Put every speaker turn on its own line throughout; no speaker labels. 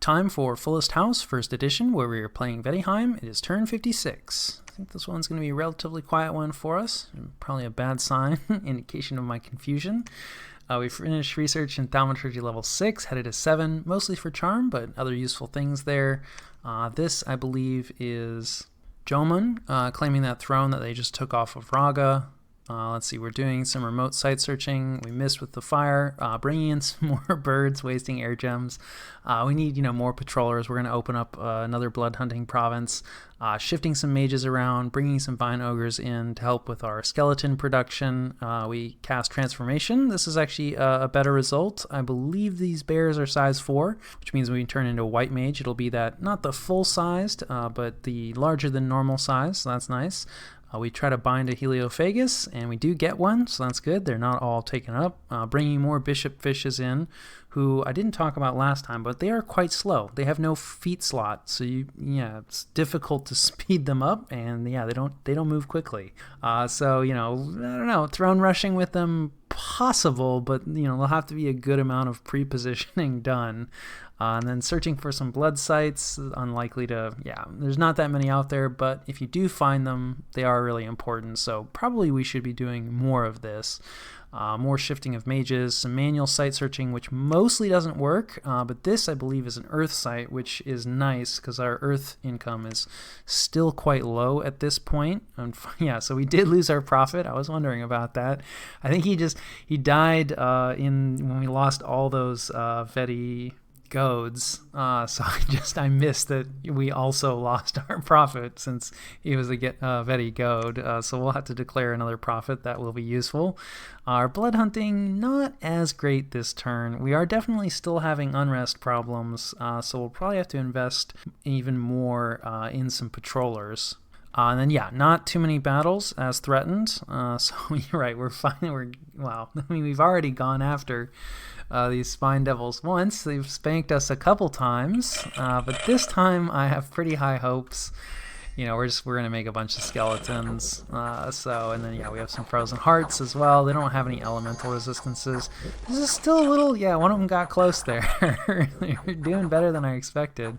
Time for Fullest House, first edition, where we are playing Vaettiheim. It is turn 56. I think this one's going to be a relatively quiet one for us. Probably a bad sign, indication of my confusion. We finished research in thaumaturgy level 6, headed to 7, mostly for charm, but other useful things there. This, I believe, is Jomon claiming that throne that they just took off of Raga. Let's see, we're doing some remote site searching. We missed with the fire, bringing in some more birds, wasting air gems. We need, more patrollers. We're going to open up another blood hunting province, shifting some mages around, bringing some vine ogres in to help with our skeleton production. We cast transformation. This is actually a better result. I believe these bears are size 4, which means we can turn into a white mage. It'll be that, not the full sized, but the larger than normal size, so that's nice. We try to bind a Heliophagus, and we do get one, so that's good. They're not all taken up. Bringing more bishop fishes in, who I didn't talk about last time, but they are quite slow. They have no feet slot, so it's difficult to speed them up, and they don't move quickly. So I don't know, throne rushing with them possible, but there'll have to be a good amount of pre-positioning done. And then searching for some blood sites, unlikely to, there's not that many out there, but if you do find them, they are really important, so probably we should be doing more of this. More shifting of mages, some manual site searching, which mostly doesn't work, but this, I believe, is an earth site, which is nice, because our earth income is still quite low at this point. And so we did lose our prophet. I was wondering about that. I think he died when we lost all those Vetti goads, so I missed that we also lost our prophet since he was a Vetti goad, so we'll have to declare another prophet. That will be useful. Our blood hunting, not as great this turn. We are definitely still having unrest problems, so we'll probably have to invest even more in some patrollers. And then, not too many battles as threatened. So you're right, we're fine. We've already gone after these Spine Devils once. They've spanked us a couple times, but this time I have pretty high hopes. We're going to make a bunch of skeletons. And then we have some Frozen Hearts as well. They don't have any elemental resistances. This is still a little, one of them got close there. You're doing better than I expected.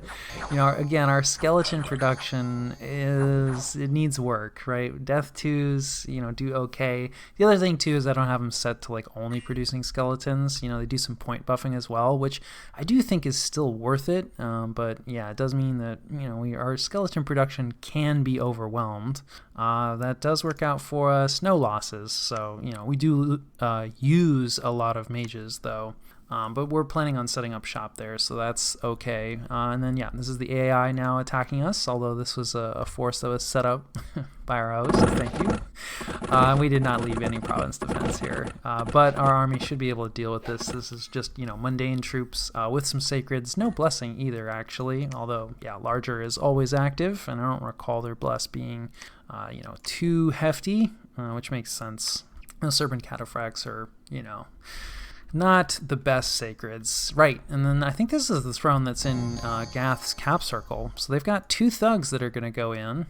Again, our skeleton production it needs work, right? Death 2s, do okay. The other thing too is I don't have them set to only producing skeletons. They do some point buffing as well, which I do think is still worth it. But it does mean that, our skeleton production can be overwhelmed. That does work out for us. No losses, so we do use a lot of mages though, but we're planning on setting up shop there, so that's okay. And then this is the AI now attacking us, although this was a force that was set up by our host. Thank you. We did not leave any province defense here, but our army should be able to deal with this. This is just mundane troops with some sacreds. No blessing either, actually, although larger is always active, and I don't recall their bless being too hefty, which makes sense. The serpent cataphracts are not the best sacreds. Right, and then I think this is the throne that's in Gath's cap circle. So they've got 2 thugs that are going to go in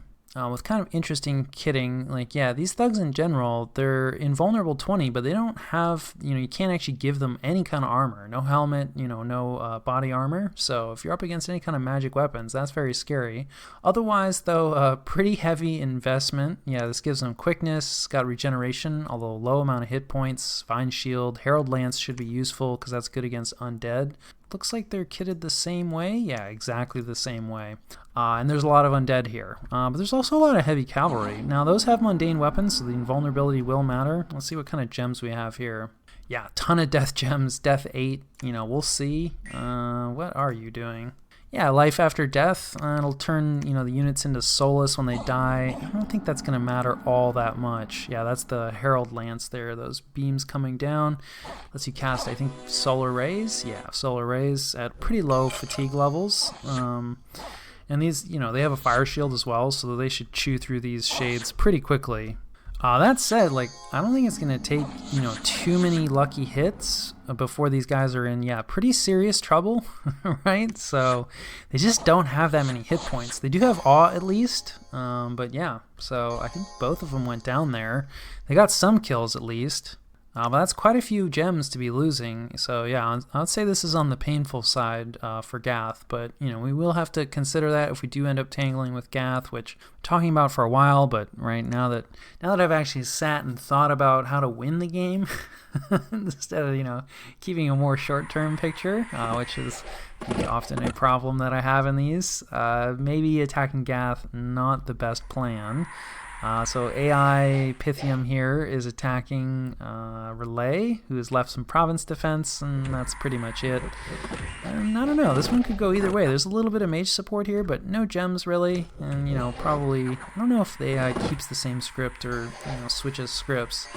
with kind of interesting kitting. These thugs in general, they're invulnerable 20, but they don't have, you can't actually give them any kind of armor. No helmet, no body armor. So if you're up against any kind of magic weapons, that's very scary. Otherwise, though, pretty heavy investment. This gives them quickness, got regeneration, although low amount of hit points. Vine Shield, Herald Lance should be useful because that's good against undead. Looks like they're kitted the same way. Exactly the same way. And there's a lot of undead here. But there's also a lot of heavy cavalry. Now, those have mundane weapons, so the invulnerability will matter. Let's see what kind of gems we have here. A ton of death gems. Death 8. We'll see. What are you doing? Life after death. It'll turn, the units into soulless when they die. I don't think that's going to matter all that much. That's the Herald Lance there. Those beams coming down. Lets you cast, I think, solar rays. Solar rays at pretty low fatigue levels. And these, they have a fire shield as well, so they should chew through these shades pretty quickly. That said, I don't think it's going to take, too many lucky hits before these guys are in, pretty serious trouble, right? So they just don't have that many hit points. They do have awe at least, but so I think both of them went down there. They got some kills at least. But that's quite a few gems to be losing. So yeah, I'd say this is on the painful side for Gath. But we will have to consider that if we do end up tangling with Gath, which we're talking about for a while. But right now that I've actually sat and thought about how to win the game, instead of keeping a more short-term picture, which is often a problem that I have in these, maybe attacking Gath not the best plan. So AI Pythium here is attacking Relay, who has left some province defense, and that's pretty much it. And I don't know, this one could go either way. There's a little bit of mage support here, but no gems really, and probably, I don't know if the AI keeps the same script or switches scripts.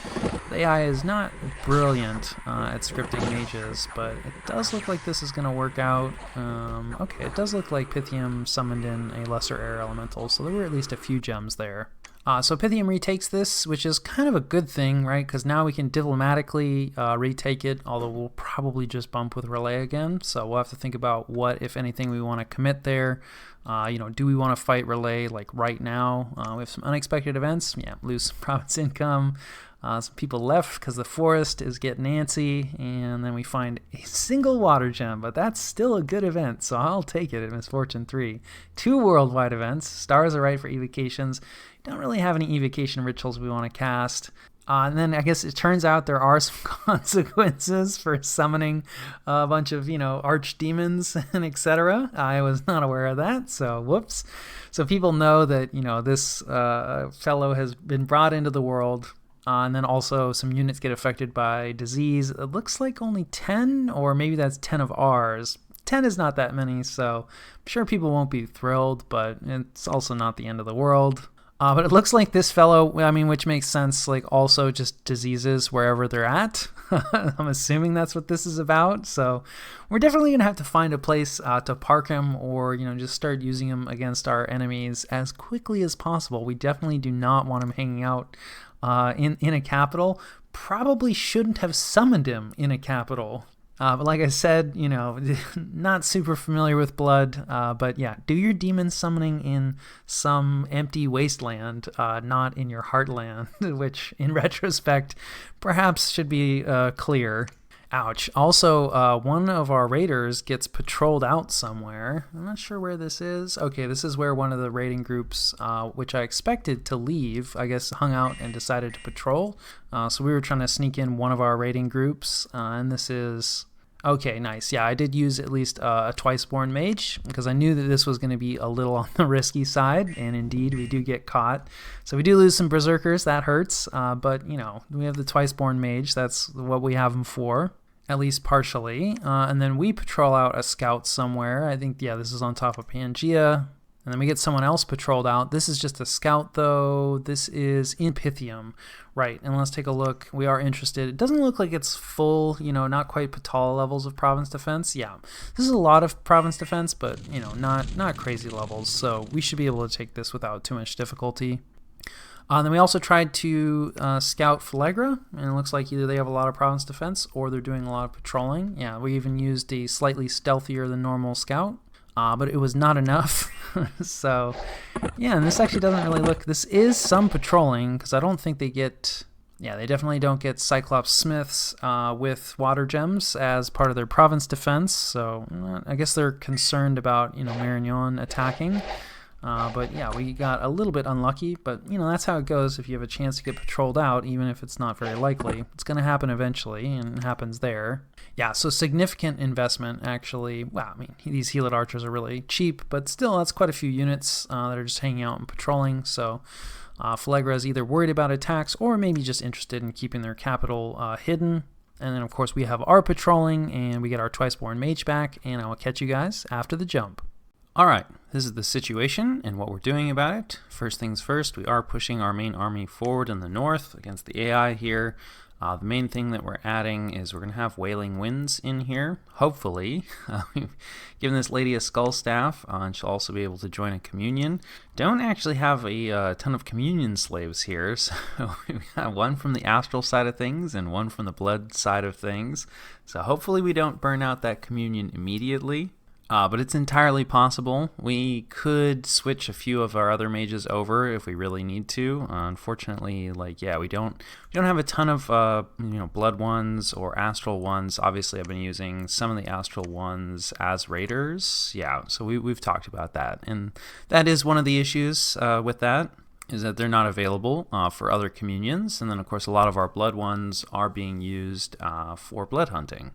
The AI is not brilliant at scripting mages, but it does look like this is going to work out. Okay, it does look like Pythium summoned in a lesser air elemental, so there were at least a few gems there. So Pythium retakes this, which is kind of a good thing, right? Because now we can diplomatically retake it, although we'll probably just bump with Relay again. So we'll have to think about what, if anything, we want to commit there. Do we want to fight Relay like right now? We have some unexpected events. Yeah, lose some province income. Some people left because the forest is getting antsy, and then we find a single water gem, but that's still a good event, so I'll take it at Misfortune 3. 2 worldwide events. Stars are right for evocations. Don't really have any evocation rituals we want to cast. And then I guess it turns out there are some consequences for summoning a bunch of, archdemons and etc. I was not aware of that, so whoops. So people know that, this fellow has been brought into the world. And then also some units get affected by disease. It looks like only 10, or maybe that's 10 of ours. 10 is not that many, so I'm sure people won't be thrilled, but it's also not the end of the world. But it looks like this fellow, which makes sense, like also just diseases wherever they're at. I'm assuming that's what this is about. So we're definitely going to have to find a place to park him, or, just start using him against our enemies as quickly as possible. We definitely do not want him hanging out in a capital. Probably shouldn't have summoned him in a capital. But like I said, not super familiar with blood, but yeah, do your demon summoning in some empty wasteland, not in your heartland, which in retrospect perhaps should be clear. Ouch. Also, one of our raiders gets patrolled out somewhere. I'm not sure where this is. Okay, this is where one of the raiding groups, which I expected to leave, I guess hung out and decided to patrol. So we were trying to sneak in one of our raiding groups, and this is... Okay, nice. Yeah, I did use at least a Twiceborn Mage, because I knew that this was going to be a little on the risky side, and indeed we do get caught. So we do lose some Berserkers, that hurts, but, we have the Twiceborn Mage, that's what we have him for, at least partially. And then we patrol out a scout somewhere. I think, yeah, this is on top of Pangea. And then we get someone else patrolled out. This is just a scout, though. This is in Pythium. Right, and let's take a look. We are interested. It doesn't look like it's full, not quite Patala levels of province defense. Yeah, this is a lot of province defense, but, not crazy levels. So we should be able to take this without too much difficulty. Then we also tried to scout Falegra, and it looks like either they have a lot of province defense or they're doing a lot of patrolling. Yeah, we even used a slightly stealthier than normal scout. But it was not enough. So, yeah, and this actually doesn't really look... This is some patrolling, because I don't think they get... Yeah, they definitely don't get Cyclops Smiths with water gems as part of their province defense. So, I guess they're concerned about, Marignon attacking. But yeah, we got a little bit unlucky, but that's how it goes if you have a chance to get patrolled out, even if it's not very likely. It's going to happen eventually, and it happens there. Yeah, so significant investment, actually. Wow, these Heeled Archers are really cheap, but still, that's quite a few units that are just hanging out and patrolling, so Falegra is either worried about attacks or maybe just interested in keeping their capital hidden. And then, of course, we have our patrolling, and we get our Twiceborn Mage back, and I will catch you guys after the jump. Alright, this is the situation and what we're doing about it. First things first, we are pushing our main army forward in the north against the AI here. The main thing that we're adding is we're going to have Wailing Winds in here, hopefully. We've given this lady a skull staff, and she'll also be able to join a communion. Don't actually have a ton of communion slaves here, so we've got one from the astral side of things and one from the blood side of things. So hopefully we don't burn out that communion immediately. But it's entirely possible. We could switch a few of our other mages over if we really need to. Unfortunately, we don't have a ton of blood ones or astral ones. Obviously, I've been using some of the astral ones as raiders. Yeah, so we've talked about that, and that is one of the issues with that. Is that they're not available for other communions, and then of course a lot of our blood ones are being used for blood hunting.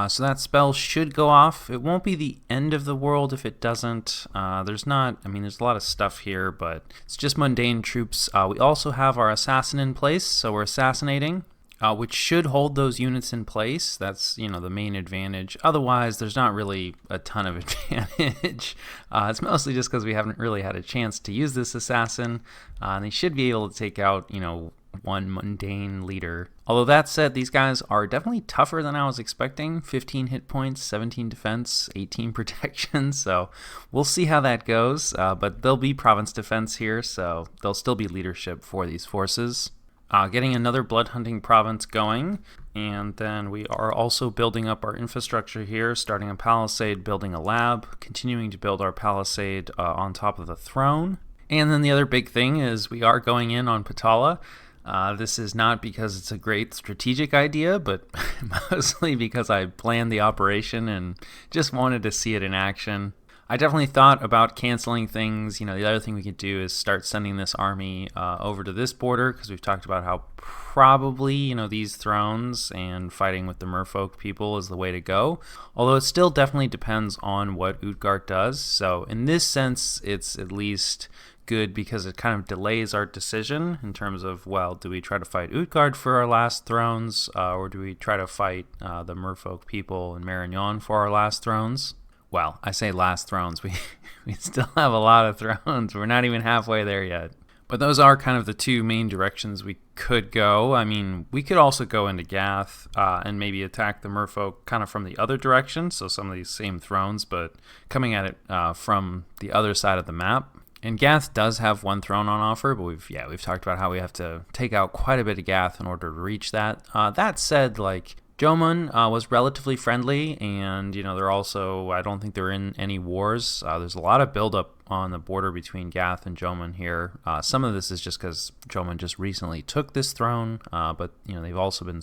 So that spell should go off. It won't be the end of the world if it doesn't. There's a lot of stuff here, but it's just mundane troops. We also have our assassin in place, so we're assassinating, which should hold those units in place. That's, the main advantage. Otherwise, there's not really a ton of advantage. It's mostly just because we haven't really had a chance to use this assassin, and they should be able to take out, one mundane leader. Although that said, these guys are definitely tougher than I was expecting. 15 hit points, 17 defense, 18 protection, so we'll see how that goes. But there'll be province defense here, so there'll still be leadership for these forces. Getting another blood hunting province going, and then we are also building up our infrastructure here, starting a palisade, building a lab, continuing to build our palisade on top of the throne. And then the other big thing is we are going in on Patala. This is not because it's a great strategic idea, but mostly because I planned the operation and just wanted to see it in action. I definitely thought about canceling things. The other thing we could do is start sending this army over to this border, because we've talked about how probably, these thrones and fighting with the merfolk people is the way to go. Although it still definitely depends on what Utgard does. So in this sense, it's at least good because it kind of delays our decision in terms of, do we try to fight Utgard for our last thrones, or do we try to fight the merfolk people in Marignon for our last thrones? Well, I say last thrones. We still have a lot of thrones. We're not even halfway there yet. But those are kind of the two main directions we could go. I mean, we could also go into Gath and maybe attack the merfolk kind of from the other direction, so some of these same thrones, but coming at it from the other side of the map. And Gath does have one throne on offer, but we've talked about how we have to take out quite a bit of Gath in order to reach that. That said, Jomon was relatively friendly, and they're also, I don't think they're in any wars. There's a lot of buildup on the border between Gath and Jomon here. Some of this is just because Jomon just recently took this throne, but they've also been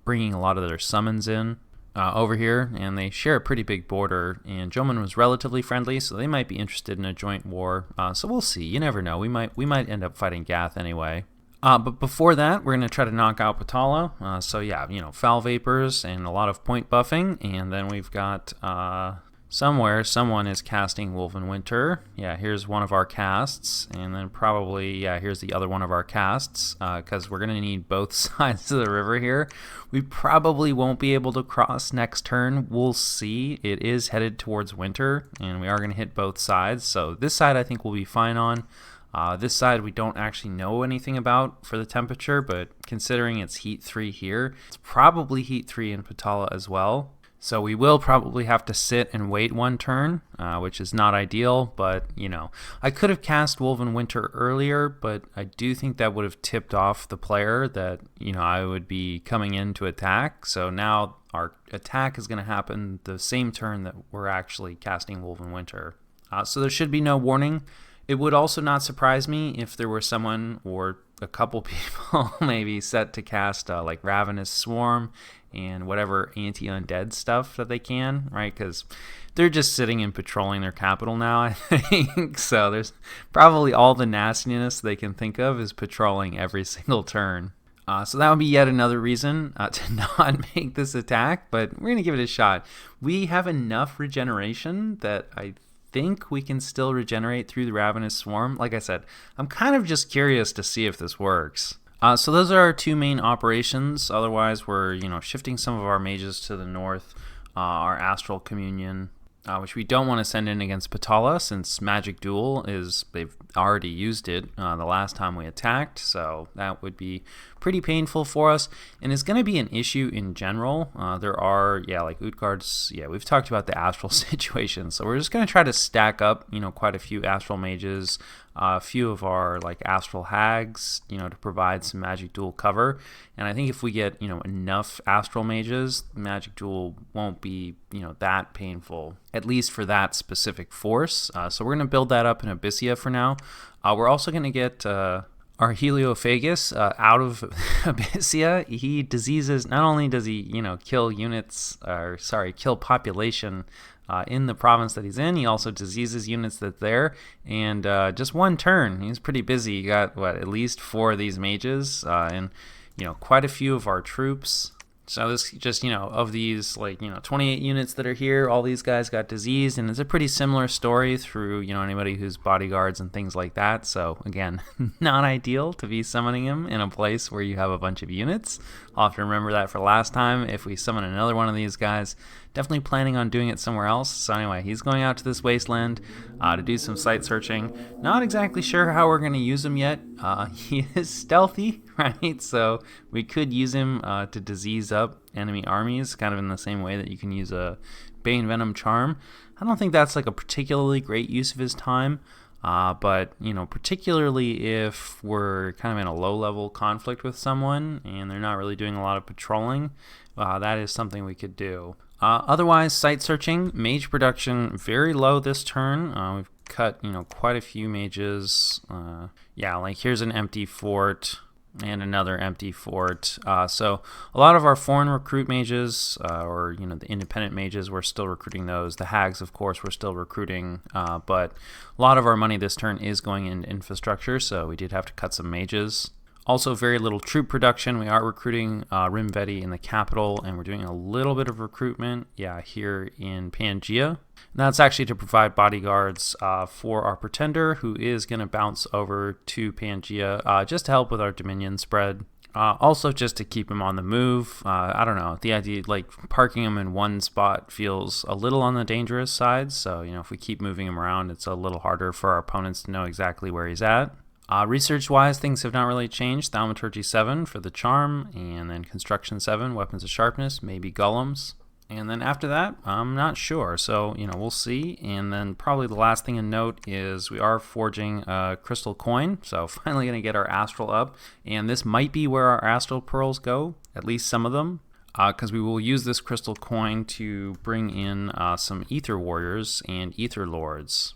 bringing a lot of their summons in over here, and they share a pretty big border, and Jomon was relatively friendly, so they might be interested in a joint war. So we'll see. You never know. We might end up fighting Gath anyway. But before that, we're going to try to knock out Patala. Foul Vapors and a lot of point buffing, and then we've got someone is casting Woven Winter. Yeah, here's one of our casts, and then probably, here's the other one of our casts, because we're going to need both sides of the river here. We probably won't be able to cross next turn. We'll see. It is headed towards winter, and we are going to hit both sides, so this side I think we'll be fine on. This side we don't actually know anything about for the temperature, but considering it's heat 3 here, it's probably heat 3 in Patala as well. So we will probably have to sit and wait one turn, which is not ideal, but, I could have cast Woven Winter earlier, but I do think that would have tipped off the player that, I would be coming in to attack. So now our attack is going to happen the same turn that we're actually casting Woven Winter. So there should be no warning. It would also not surprise me if there were someone or a couple people maybe set to cast Ravenous Swarm and whatever anti-undead stuff that they can, right? Because they're just sitting and patrolling their capital now, I think. So there's probably all the nastiness they can think of is patrolling every single turn. So that would be yet another reason to not make this attack, but we're going to give it a shot. We have enough regeneration that I think we can still regenerate through the Ravenous Swarm. Like I said, I'm kind of just curious to see if this works. So those are our two main operations. Otherwise, we're shifting some of our mages to the north. Our Astral Communion, which we don't want to send in against Patala, since Magic Duel they've already used it the last time we attacked, so that would be pretty painful for us, and it's going to be an issue in general. There are, Utgard's, we've talked about the Astral situation, so we're just going to try to stack up, quite a few Astral mages a few of our like astral hags, to provide some magic duel cover. And I think if we get, enough astral mages, magic duel won't be, that painful, at least for that specific force. So we're going to build that up in Abyssia for now. We're also going to get our Heliophagus out of Abyssia. He diseases, not only does he, kill kill population in the province that he's in, he also diseases units that's there. And just one turn, he's pretty busy. You got, at least 4 of these mages and, quite a few of our troops. So this just, of these 28 units that are here, all these guys got diseased, and it's a pretty similar story through, anybody who's bodyguards and things like that. So again, not ideal to be summoning him in a place where you have a bunch of units. I'll have to remember that for last time. If we summon another one of these guys, definitely planning on doing it somewhere else. So anyway, he's going out to this wasteland to do some site searching. Not exactly sure how we're going to use him yet. He is stealthy, right? So we could use him to disease up enemy armies, kind of in the same way that you can use a Bane Venom Charm. I don't think that's like a particularly great use of his time. But, particularly if we're kind of in a low-level conflict with someone and they're not really doing a lot of patrolling, that is something we could do. Otherwise, site searching, mage production, very low this turn. We've cut, quite a few mages. Here's an empty fort and another empty fort. So a lot of our foreign recruit mages, or the independent mages, we're still recruiting those. The hags, of course, we're still recruiting, but a lot of our money this turn is going into infrastructure, so we did have to cut some mages. Also, very little troop production. We are recruiting Rimveti in the capital, and we're doing a little bit of recruitment, here in Pangea. And that's actually to provide bodyguards for our Pretender, who is going to bounce over to Pangea just to help with our Dominion spread. Also, just to keep him on the move. I don't know. The idea, parking him in one spot feels a little on the dangerous side. So, if we keep moving him around, it's a little harder for our opponents to know exactly where he's at. Research-wise, things have not really changed. Thaumaturgy 7 for the charm, and then Construction 7, Weapons of Sharpness, maybe Golems. And then after that, I'm not sure. So, we'll see. And then probably the last thing to note is we are forging a crystal coin. So finally going to get our astral up. And this might be where our astral pearls go, at least some of them. Because we will use this crystal coin to bring in some ether warriors and ether lords.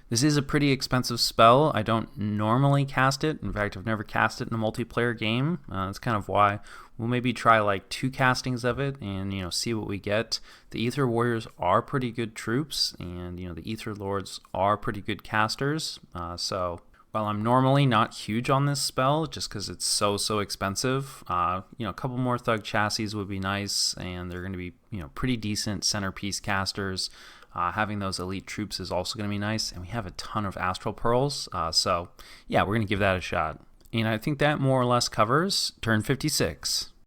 This is a pretty expensive spell. I don't normally cast it. In fact, I've never cast it in a multiplayer game. That's kind of why we'll maybe try 2 castings of it and, see what we get. The Ether Warriors are pretty good troops, and, the Ether Lords are pretty good casters. So while I'm normally not huge on this spell, just because it's so expensive, a couple more Thug Chassis would be nice, and they're going to be, pretty decent centerpiece casters. Having those elite troops is also going to be nice, and we have a ton of Astral Pearls, so yeah, we're going to give that a shot. And I think that more or less covers turn 56.